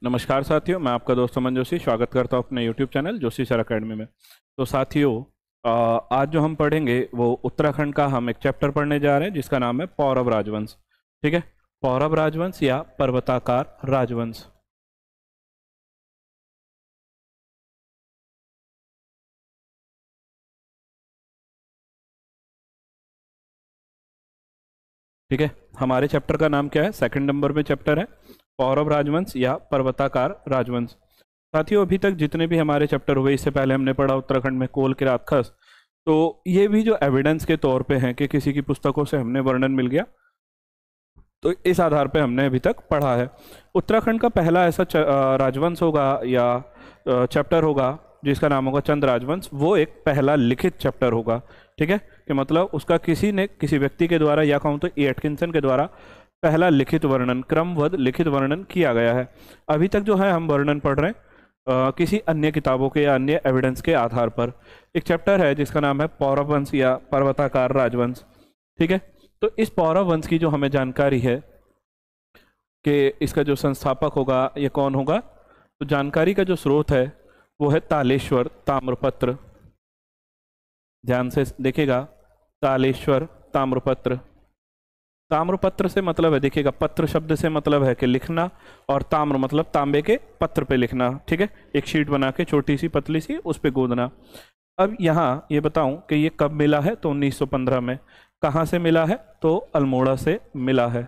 नमस्कार साथियों, मैं आपका दोस्त अमन जोशी स्वागत करता हूं अपने YouTube channel Joshi sir academy में। तो साथियों, आज जो हम पढ़ेंगे वो उत्तराखंड का हम एक चैप्टर पढ़ने जा रहे हैं जिसका नाम है पौरव राजवंश। ठीक है, पौरव राजवंश या पर्वताकार राजवंश। ठीक है, हमारे चैप्टर का नाम क्या है? सेकंड नंबर पे चैप्टर है पौरव राजवंश या पर्वताकार राजवंश। साथियों, अभी तक जितने भी हमारे चैप्टर हुए, इससे पहले हमने पढ़ा उत्तराखंड में कोल किरात खस, तो ये भी जो एविडेंस के तौर पे हैं कि किसी की पुस्तकों से हमने वर्णन मिल गया, तो इस आधार पे हमने अभी तक पढ़ा है। उत्तराखंड का पहला ऐसा राजवंश होगा या चैप्टर होगा जिसका नाम होगा चंद राजवंश। वो एक पहला लिखित चैप्टर होगा। ठीक है, कि मतलब उसका किसी ने किसी व्यक्ति के द्वारा या कहूँ तो ई एटकिंसन के द्वारा पहला लिखित वर्णन, क्रमबद्ध लिखित वर्णन किया गया है। अभी तक जो है हम वर्णन पढ़ रहे हैं किसी अन्य किताबों के या अन्य एविडेंस के आधार पर। एक चैप्टर है जिसका नाम है पौरव वंश या पर्वताकार राजवंश। ठीक है, तो इस पौरव वंश की जो हमें जानकारी है कि इसका जो संस्थापक होगा ये कौन होगा, तो जानकारी का जो स्रोत है वो है तालेश्वर ताम्रपत्र। ध्यान से देखिएगा, तालेश्वर ताम्रपत्र। ताम्रपत्र से मतलब है, देखिएगा, पत्र शब्द से मतलब है कि लिखना, और ताम्र मतलब तांबे के पत्र पे लिखना। ठीक है, एक शीट बना के छोटी सी पतली सी उस पे गोदना। अब यहाँ ये बताऊं कि ये कब मिला है, तो 1915 में। कहाँ से मिला है, तो अल्मोड़ा से मिला है।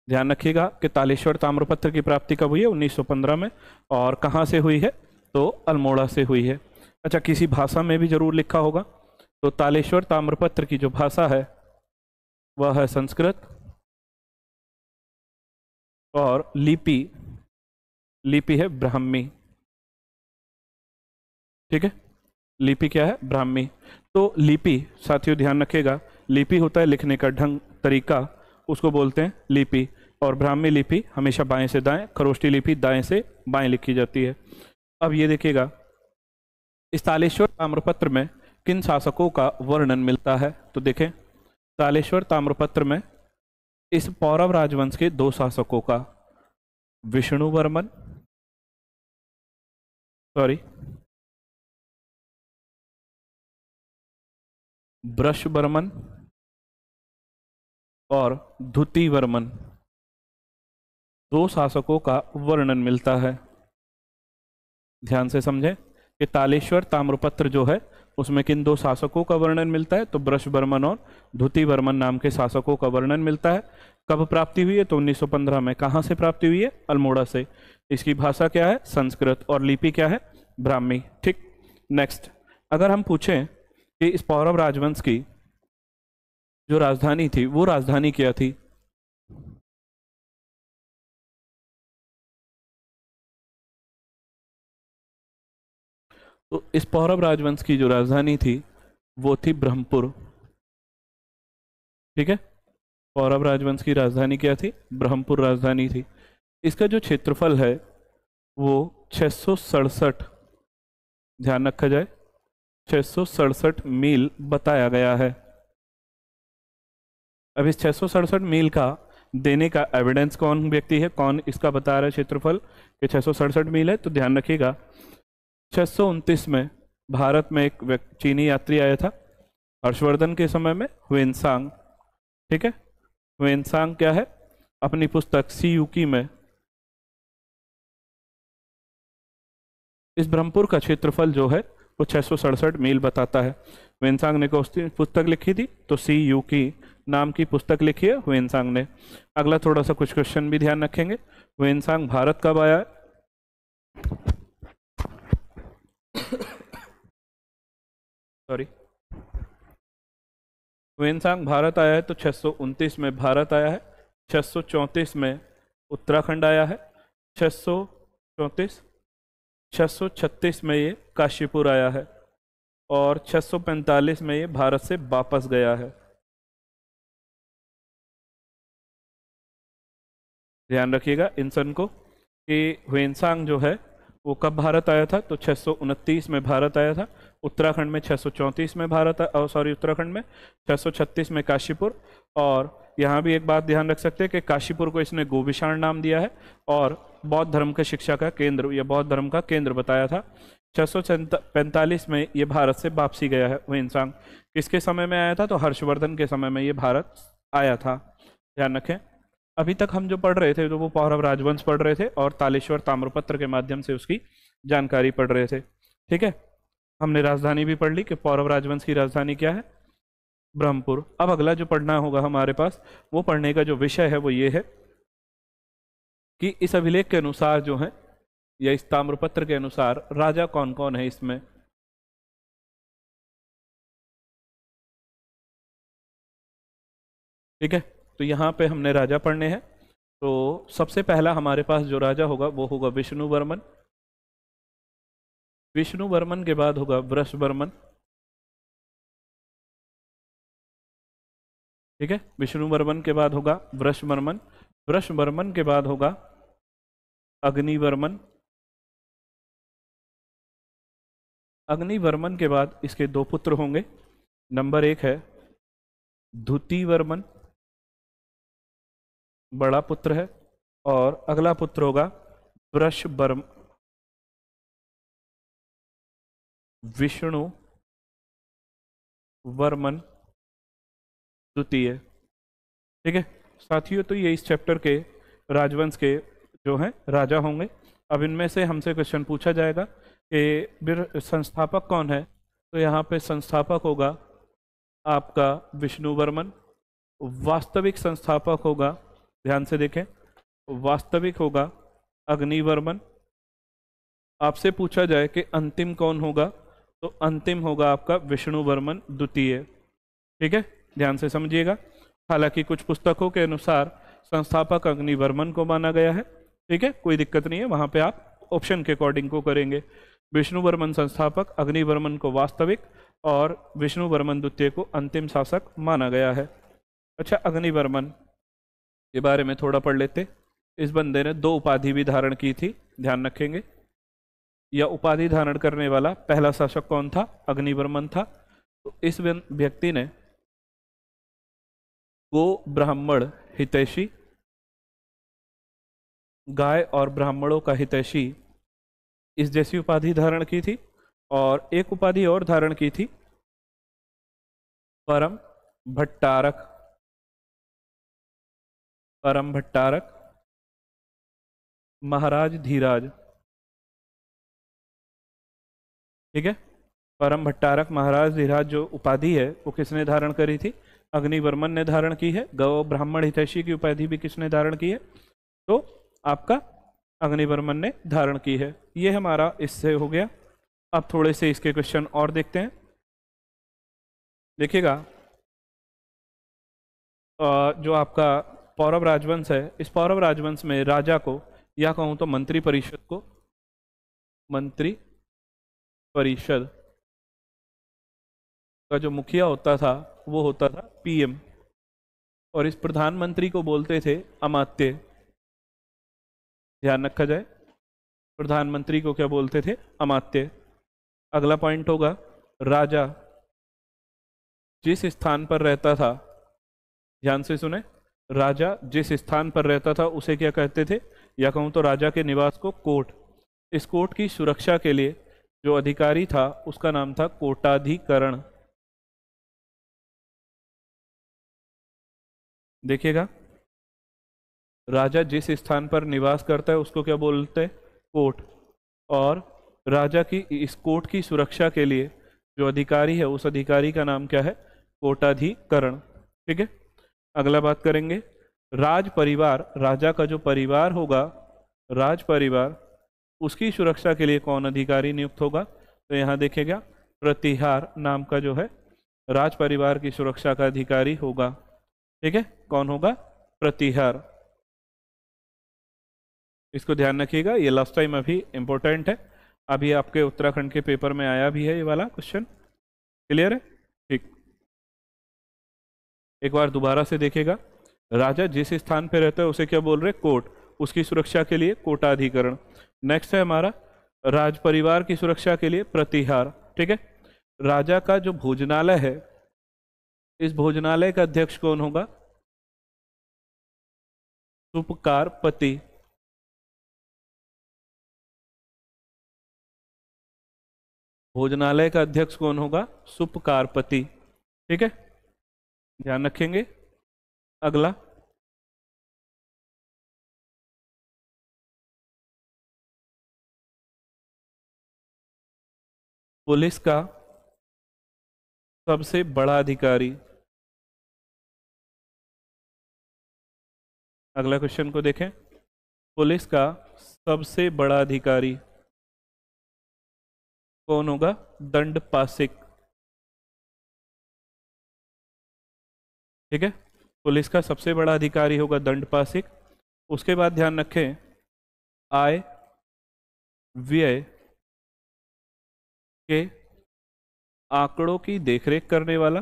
ध्यान रखिएगा कि तालेश्वर ताम्रपत्र की प्राप्ति कब हुई है, 1915 में। और कहाँ से हुई है, तो अल्मोड़ा से हुई है। अच्छा, किसी भाषा में भी जरूर लिखा होगा। तो तालेश्वर ताम्रपत्र की जो भाषा है वह है संस्कृत, और लिपि लिपि है ब्राह्मी। ठीक है, लिपि क्या है, ब्राह्मी। तो लिपि, साथियों ध्यान रखिएगा, लिपि होता है लिखने का ढंग, तरीका, उसको बोलते हैं लिपि। और ब्राह्मी लिपि हमेशा बाएं से दाएं, खरोष्टी लिपि दाएं से बाएं लिखी जाती है। अब ये देखिएगा, इस तालेश्वर ताम्रपत्र में किन शासकों का वर्णन मिलता है, तो देखें, तालेश्वर ताम्रपत्र में इस पौरव राजवंश के दो शासकों का, विष्णुवर्मन, सॉरी, वृषवर्मन और द्युतिवर्मन, दो शासकों का वर्णन मिलता है। ध्यान से समझें कि तालेश्वर ताम्रपत्र जो है उसमें किन दो शासकों का वर्णन मिलता है, तो वृषवर्मन और द्युतिवर्मन नाम के शासकों का वर्णन मिलता है। कब प्राप्ति हुई है, तो 1915 में। कहाँ से प्राप्ति हुई है, अल्मोड़ा से। इसकी भाषा क्या है, संस्कृत, और लिपि क्या है, ब्राह्मी। ठीक, नेक्स्ट, अगर हम पूछें कि इस पौरव राजवंश की जो राजधानी थी वो राजधानी क्या थी, तो इस पौरव राजवंश की जो राजधानी थी वो थी ब्रह्मपुर। ठीक है, पौरव राजवंश की राजधानी क्या थी, ब्रह्मपुर राजधानी थी। इसका जो क्षेत्रफल है वो 667, ध्यान रखा जाए, 667 मील बताया गया है। अब इस 667 मील का देने का एविडेंस कौन व्यक्ति है, कौन इसका बता रहा है क्षेत्रफल कि 667 मील है, तो ध्यान रखिएगा, 629 में भारत में एक चीनी यात्री आया था, हर्षवर्धन के समय में, ह्वेनसांग। ठीक है, ह्वेनसांग क्या है, अपनी पुस्तक सी यूकी में इस ब्रह्मपुर का क्षेत्रफल जो है वो 667 मील बताता है। ह्वेनसांग ने कौन पुस्तक लिखी थी, तो सी यूकी नाम की पुस्तक लिखी है ह्वेनसांग ने। अगला थोड़ा सा कुछ क्वेश्चन भी ध्यान रखेंगे, ह्वेनसांग भारत कब आया है, सॉरी, ह्वेनसांग भारत आया है तो 629 में भारत आया है, 634 में उत्तराखंड आया है, 634, 636 में ये काशीपुर आया है, और 645 में ये भारत से वापस गया है। ध्यान रखिएगा इन सन को कि ह्वेनसांग जो है वो कब भारत आया था, तो 629 में भारत आया था, उत्तराखंड में 634 में भारत, सॉरी, उत्तराखंड में 636 में काशीपुर, और यहाँ भी एक बात ध्यान रख सकते हैं कि काशीपुर को इसने गोविशाण नाम दिया है और बौद्ध धर्म की शिक्षा का केंद्र या बौद्ध धर्म का केंद्र बताया था। 645 में ये भारत से वापसी गया है ह्वेनसांग। किसके समय में आया था? तो हर्षवर्धन के समय में ये भारत आया था, ध्यान रखें। अभी तक हम जो पढ़ रहे थे तो वो पौरव राजवंश पढ़ रहे थे और तालेश्वर ताम्रपत्र के माध्यम से उसकी जानकारी पढ़ रहे थे। ठीक है, हमने राजधानी भी पढ़ ली कि पौरव राजवंश की राजधानी क्या है, ब्रह्मपुर। अब अगला जो पढ़ना होगा हमारे पास, वो पढ़ने का जो विषय है वो ये है कि इस अभिलेख के अनुसार जो है या इस ताम्रपत्र के अनुसार राजा कौन कौन है इसमें। ठीक है, तो यहाँ पे हमने राजा पढ़ने हैं। तो सबसे पहला हमारे पास जो राजा होगा वो होगा विष्णुवर्मन। विष्णुवर्मन के बाद होगा वृषवर्मन। ठीक है, विष्णुवर्मन के बाद होगा वृषवर्मन। वृषवर्मन के बाद होगा अग्निवर्मन। अग्निवर्मन के बाद इसके दो पुत्र होंगे। नंबर 1 है द्युतिवर्मन, बड़ा पुत्र है, और अगला पुत्र होगा वृषवर्मन, विष्णु वर्मन द्वितीय। ठीक है साथियों, तो ये इस चैप्टर के राजवंश के जो हैं राजा होंगे। अब इनमें से हमसे क्वेश्चन पूछा जाएगा कि संस्थापक कौन है, तो यहाँ पे संस्थापक होगा आपका विष्णुवर्मन। वास्तविक संस्थापक होगा, ध्यान से देखें, वास्तविक होगा अग्निवर्मन। आपसे पूछा जाए कि अंतिम कौन होगा, तो अंतिम होगा आपका विष्णुवर्मन द्वितीय। ठीक है, ध्यान से समझिएगा। हालांकि कुछ पुस्तकों के अनुसार संस्थापक अग्निवर्मन को माना गया है। ठीक है, कोई दिक्कत नहीं है, वहां पे आप ऑप्शन के अकॉर्डिंग को करेंगे। विष्णुवर्मन संस्थापक, अग्निवर्मन को वास्तविक और विष्णुवर्मन द्वितीय को अंतिम शासक माना गया है। अच्छा, अग्निवर्मन के बारे में थोड़ा पढ़ लेते। इस बंदे ने 2 उपाधि भी धारण की थी, ध्यान रखेंगे। यह उपाधि धारण करने वाला पहला शासक कौन था? अग्निवर्मन था। तो इस व्यक्ति ने गो ब्राह्मण हितैषी, गाय और ब्राह्मणों का हितैषी, इस जैसी उपाधि धारण की थी। और एक उपाधि और धारण की थी, परम भट्टारक। परम भट्टारक, महाराज धीराज। ठीक है, परम भट्टारक महाराज धीराज जो उपाधि है वो किसने धारण करी थी? अग्निवर्मन ने धारण की है। गौ ब्राह्मण हितैषी की उपाधि भी किसने धारण की है? तो आपका अग्निवर्मन ने धारण की है। ये हमारा इससे हो गया। अब थोड़े से इसके क्वेश्चन और देखते हैं। देखिएगा, जो आपका पौरव राजवंश है, इस पौरव राजवंश में राजा को, या कहूं तो मंत्री परिषद को, मंत्री परिषद का जो मुखिया होता था वो होता था पीएम, और इस प्रधानमंत्री को बोलते थे अमात्य। ध्यान रखा जाए, प्रधानमंत्री को क्या बोलते थे? अमात्य। अगला पॉइंट होगा, राजा जिस स्थान पर रहता था, ध्यान से सुने, राजा जिस स्थान पर रहता था उसे क्या कहते थे? या कहूं तो राजा के निवास को कोट। इस कोट की सुरक्षा के लिए जो अधिकारी था उसका नाम था कोटाधिकरण। देखिएगा, राजा जिस स्थान पर निवास करता है उसको क्या बोलते हैं? कोट। और राजा की इस कोट की सुरक्षा के लिए जो अधिकारी है उस अधिकारी का नाम क्या है? कोटाधिकरण। ठीक है, अगला बात करेंगे, राज परिवार, राजा का जो परिवार होगा, राज परिवार, उसकी सुरक्षा के लिए कौन अधिकारी नियुक्त होगा? तो यहाँ देखिएगा, प्रतिहार नाम का जो है राज परिवार की सुरक्षा का अधिकारी होगा। ठीक है, कौन होगा? प्रतिहार। इसको ध्यान रखिएगा, ये लास्ट टाइम अभी इंपॉर्टेंट है, अभी आपके उत्तराखंड के पेपर में आया भी है ये वाला क्वेश्चन। क्लियर है? ठीक, एक बार दोबारा से देखिएगा, राजा जिस स्थान पे रहता है उसे क्या बोल रहे? कोट। उसकी सुरक्षा के लिए कोटाधिकरण। नेक्स्ट है हमारा, राज परिवार की सुरक्षा के लिए प्रतिहार। ठीक है, राजा का जो भोजनालय है, इस भोजनालय का अध्यक्ष कौन होगा? सुपकारपति। भोजनालय का अध्यक्ष कौन होगा? सुपकारपति। ठीक है, ध्यान रखेंगे। अगला, पुलिस का सबसे बड़ा अधिकारी। अगला क्वेश्चन को देखें। पुलिस का सबसे बड़ा अधिकारी कौन होगा? दंडपासिक। ठीक है, पुलिस का सबसे बड़ा अधिकारी होगा दंडपासिक। उसके बाद ध्यान रखें, आय व्यय के आंकड़ों की देखरेख करने वाला।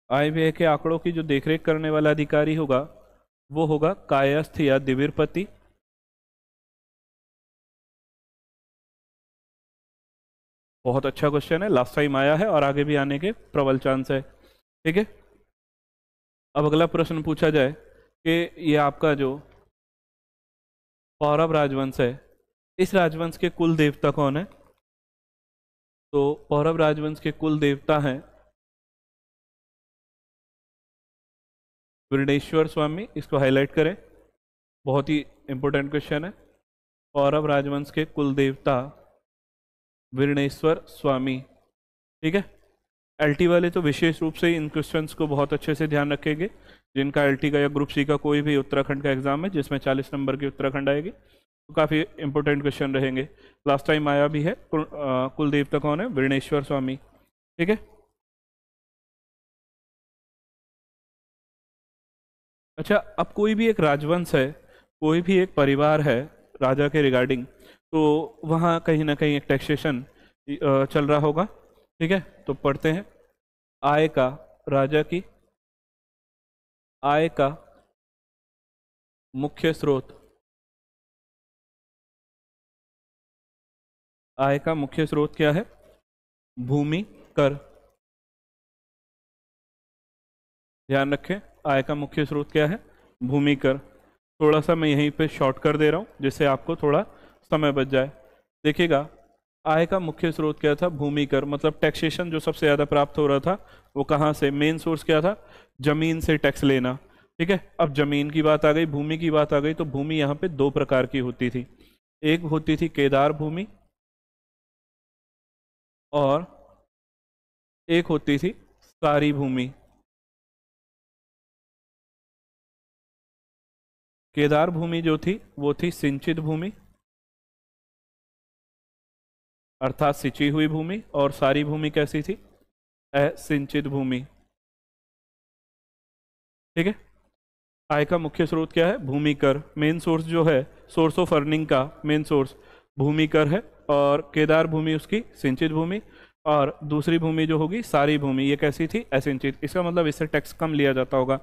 आय व्यय के आंकड़ों की जो देखरेख करने वाला अधिकारी होगा वो होगा कायस्थ या दिविरपति। बहुत अच्छा क्वेश्चन है, लास्ट टाइम आया है और आगे भी आने के प्रबल चांस है। ठीक है, अब अगला प्रश्न पूछा जाए कि ये आपका जो पौरव राजवंश है, इस राजवंश के कुल देवता कौन है? तो पौरव राजवंश के कुल देवता हैं वृणेश्वर स्वामी। इसको हाईलाइट करें, बहुत ही इंपॉर्टेंट क्वेश्चन है। पौरव राजवंश के कुल देवता वृणेश्वर स्वामी। ठीक है, एलटी वाले तो विशेष रूप से इन क्वेश्चंस को बहुत अच्छे से ध्यान रखेंगे। जिनका एलटी का या ग्रुप सी का कोई भी उत्तराखंड का एग्जाम है जिसमें 40 नंबर की उत्तराखंड आएगी, तो काफ़ी इंपॉर्टेंट क्वेश्चन रहेंगे। लास्ट टाइम आया भी है। कुल देवता कौन है? वृणेश्वर स्वामी। ठीक है, अच्छा, अब कोई भी एक राजवंश है, कोई भी एक परिवार है राजा के रिगार्डिंग, तो वहाँ कहीं ना कहीं एक टैक्सेशन चल रहा होगा। ठीक है, तो पढ़ते हैं। आय का, राजा की आय का मुख्य स्रोत। आय का मुख्य स्रोत क्या है? भूमि कर। ध्यान रखें, आय का मुख्य स्रोत क्या है? भूमि कर। थोड़ा सा मैं यहीं पे शॉर्ट कर दे रहा हूँ जिससे आपको थोड़ा समय बच जाए। देखिएगा, आय का मुख्य स्रोत क्या था? भूमि कर। मतलब टैक्सेशन जो सबसे ज़्यादा प्राप्त हो रहा था वो कहाँ से? मेन सोर्स क्या था? जमीन से टैक्स लेना। ठीक है, अब जमीन की बात आ गई, भूमि की बात आ गई, तो भूमि यहाँ पे दो प्रकार की होती थी। एक होती थी केदार भूमि और एक होती थी सारी भूमि। केदार भूमि जो थी वो थी सिंचित भूमि, अर्थात सिंची हुई भूमि, और सारी भूमि कैसी थी? असिंचित भूमि। ठीक है, आय का मुख्य स्रोत क्या है? भूमि कर। मेन सोर्स जो है, सोर्स ऑफ अर्निंग का मेन सोर्स भूमि कर है, और केदार भूमि उसकी सिंचित भूमि, और दूसरी भूमि जो होगी सारी भूमि, ये कैसी थी? असिंचित। इसका मतलब इससे टैक्स कम लिया जाता होगा।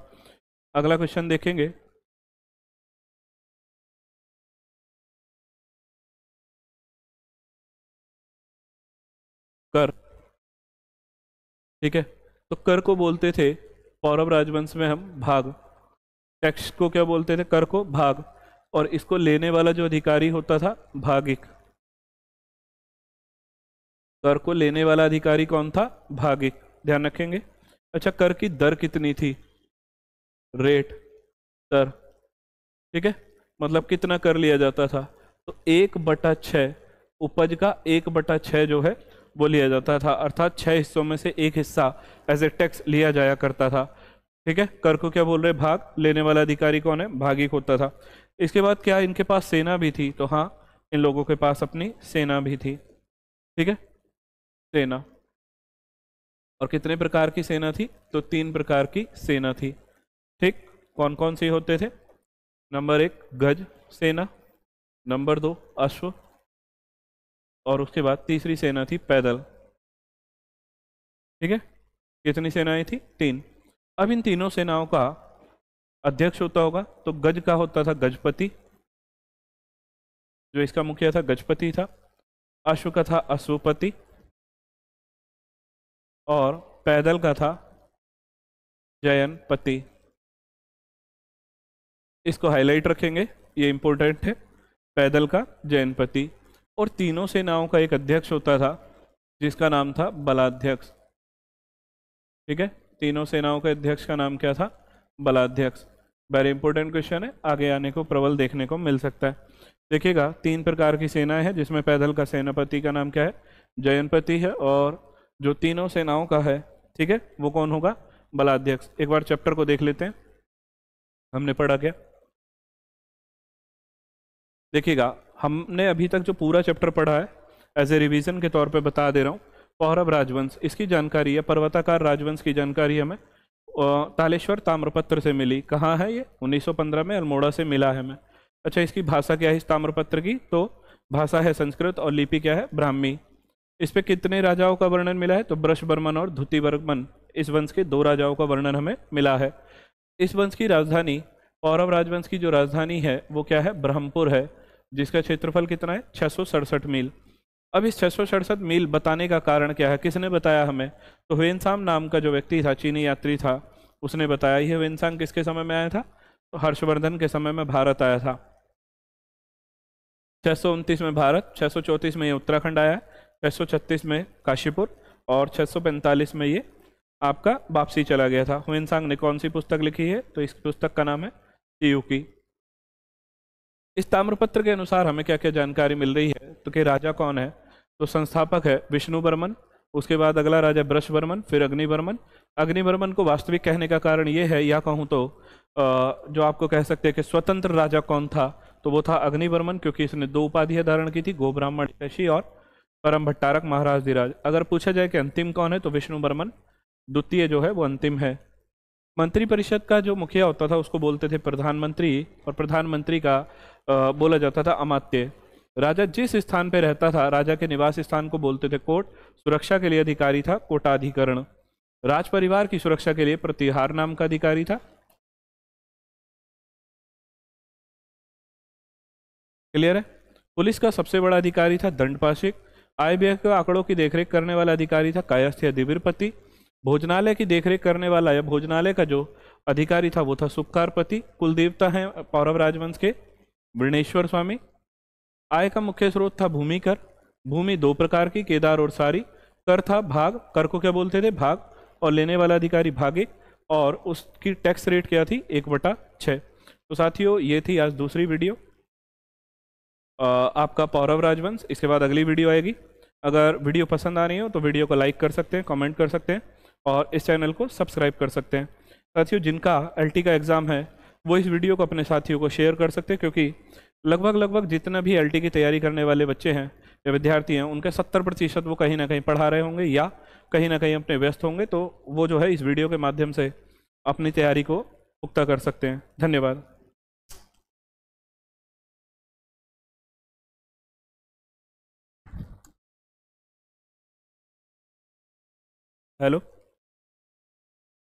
अगला क्वेश्चन देखेंगे। कर। ठीक है, तो कर को बोलते थे पौरव राजवंश में हम भाग। टैक्स को क्या बोलते थे? कर को भाग। और इसको लेने वाला जो अधिकारी होता था, भागिक। कर को लेने वाला अधिकारी कौन था? भागिक। ध्यान रखेंगे। अच्छा, कर की दर कितनी थी? रेट, दर। ठीक है, मतलब कितना कर लिया जाता था? तो 1/6, उपज का 1/6 जो है वो लिया जाता था, अर्थात 6 हिस्सों में से एक हिस्सा एज ए टैक्स लिया जाया करता था। ठीक है, कर को क्या बोल रहे? भाग। लेने वाला अधिकारी कौन है? भागिक होता था। इसके बाद क्या इनके पास सेना भी थी? तो हाँ, इन लोगों के पास अपनी सेना भी थी। ठीक है, सेना। और कितने प्रकार की सेना थी? तो 3 प्रकार की सेना थी। ठीक, कौन कौन सी होते थे? नंबर 1 गज सेना, नंबर 2 अश्व, और उसके बाद तीसरी सेना थी पैदल। ठीक है, कितनी सेनाएं थी? 3। अब इन तीनों सेनाओं का अध्यक्ष होता होगा, तो गज का होता था गजपति, जो इसका मुखिया था गजपति था। अश्व का था अश्वपति, और पैदल का था जयनपति। इसको हाईलाइट रखेंगे, ये इंपॉर्टेंट है। पैदल का जयनपति। और तीनों सेनाओं का एक अध्यक्ष होता था जिसका नाम था बलाध्यक्ष। ठीक है, तीनों सेनाओं के अध्यक्ष का नाम क्या था? बलाध्यक्ष। वेरी इंपॉर्टेंट क्वेश्चन है, आगे आने को प्रबल देखने को मिल सकता है। देखिएगा, 3 प्रकार की सेनाएं हैं जिसमें पैदल का सेनापति का नाम क्या है? जयनपति है। और जो तीनों सेनाओं का है, ठीक है, वो कौन होगा? बलाध्यक्ष। एक बार चैप्टर को देख लेते हैं, हमने पढ़ा क्या। देखिएगा, हमने अभी तक जो पूरा चैप्टर पढ़ा है एज ए रिवीजन के तौर पे बता दे रहा हूँ। पौरव राजवंश, इसकी जानकारी है। पर्वताकार राजवंश की जानकारी हमें तालेश्वर ताम्रपत्र से मिली। कहाँ है ये? 1915 में अल्मोड़ा से मिला है हमें। अच्छा, इसकी भाषा क्या है इस ताम्रपत्र की? तो भाषा है संस्कृत और लिपि क्या है? ब्राह्मी। इस पे कितने राजाओं का वर्णन मिला है? तो बृषवर्मन और धुतिवर्मन, इस वंश के 2 राजाओं का वर्णन हमें मिला है। इस वंश की राजधानी, पौरव राजवंश की जो राजधानी है वो क्या है? ब्रह्मपुर है, जिसका क्षेत्रफल कितना है? 667 मील। अब इस 667 मील बताने का कारण क्या है? किसने बताया हमें? तो ह्वेनसांग नाम का जो व्यक्ति था, चीनी यात्री था, उसने बताया। ये ह्वेनसांग किसके समय में आया था? तो हर्षवर्धन के समय में भारत आया था। 629 में भारत, 634 में ये उत्तराखंड आया, 636 में काशीपुर और 645 में ये आपका वापसी चला गया था। ह्वेनसांग ने कौन सी पुस्तक लिखी है? तो इस पुस्तक का नाम है चियुकी। इस ताम्रपत्र के अनुसार हमें क्या क्या जानकारी मिल रही है? तो कि राजा कौन है? तो संस्थापक है विष्णु वर्मन, उसके बाद अगला राजा बृषवर्मन, फिर अग्निवर्मन। अग्निवर्मन को वास्तविक कहने का कारण ये है, या कहूँ तो जो आपको कह सकते हैं कि स्वतंत्र राजा कौन था, तो वो था अग्निवर्मन, क्योंकि इसने 2 उपाधियां धारण की थी, गो ब्राह्मण ऋषि और परम भट्टारक महाराज धीराज। अगर पूछा जाए कि अंतिम कौन है, तो विष्णु वर्मन द्वितीय जो है वो अंतिम है। मंत्रिपरिषद का जो मुखिया होता था उसको बोलते थे प्रधानमंत्री, और प्रधानमंत्री का बोला जाता था अमात्य। राजा जिस स्थान पे रहता था, राजा के निवास स्थान को बोलते थे कोट। सुरक्षा के लिए अधिकारी था कोटाधिकरण। राज परिवार की सुरक्षा के लिए प्रतिहार नाम का अधिकारी था। क्लियर है? पुलिस का सबसे बड़ा अधिकारी था दंडपाशिक। आय व्यय के आंकड़ों की देखरेख करने वाला अधिकारी था कायस्थ या दिविरपति। भोजनालय की देखरेख करने वाला या भोजनालय का जो अधिकारी था वो था सुपकारपति। कुल देवता हैं पौरव राजवंश के वृणेश्वर स्वामी। आय का मुख्य स्रोत था भूमि कर। भूमि 2 प्रकार की, केदार और सारी। कर था भाग, कर को क्या बोलते थे? भाग। और लेने वाला अधिकारी भागे। और उसकी टैक्स रेट क्या थी? 1/6। तो साथियों, ये थी आज दूसरी वीडियो आपका पौरव राजवंश। इसके बाद अगली वीडियो आएगी। अगर वीडियो पसंद आ रही हो तो वीडियो को लाइक कर सकते हैं, कमेंट कर सकते हैं और इस चैनल को सब्सक्राइब कर सकते हैं। साथियों, जिनका एलटी का एग्ज़ाम है वो इस वीडियो को अपने साथियों को शेयर कर सकते हैं, क्योंकि लगभग जितना भी एलटी की तैयारी करने वाले बच्चे हैं या विद्यार्थी हैं, उनके 70% वो कहीं ना कहीं पढ़ा रहे होंगे या कहीं ना कहीं अपने व्यस्त होंगे। तो वो जो है इस वीडियो के माध्यम से अपनी तैयारी को पुख्ता कर सकते हैं। धन्यवाद। हेलो।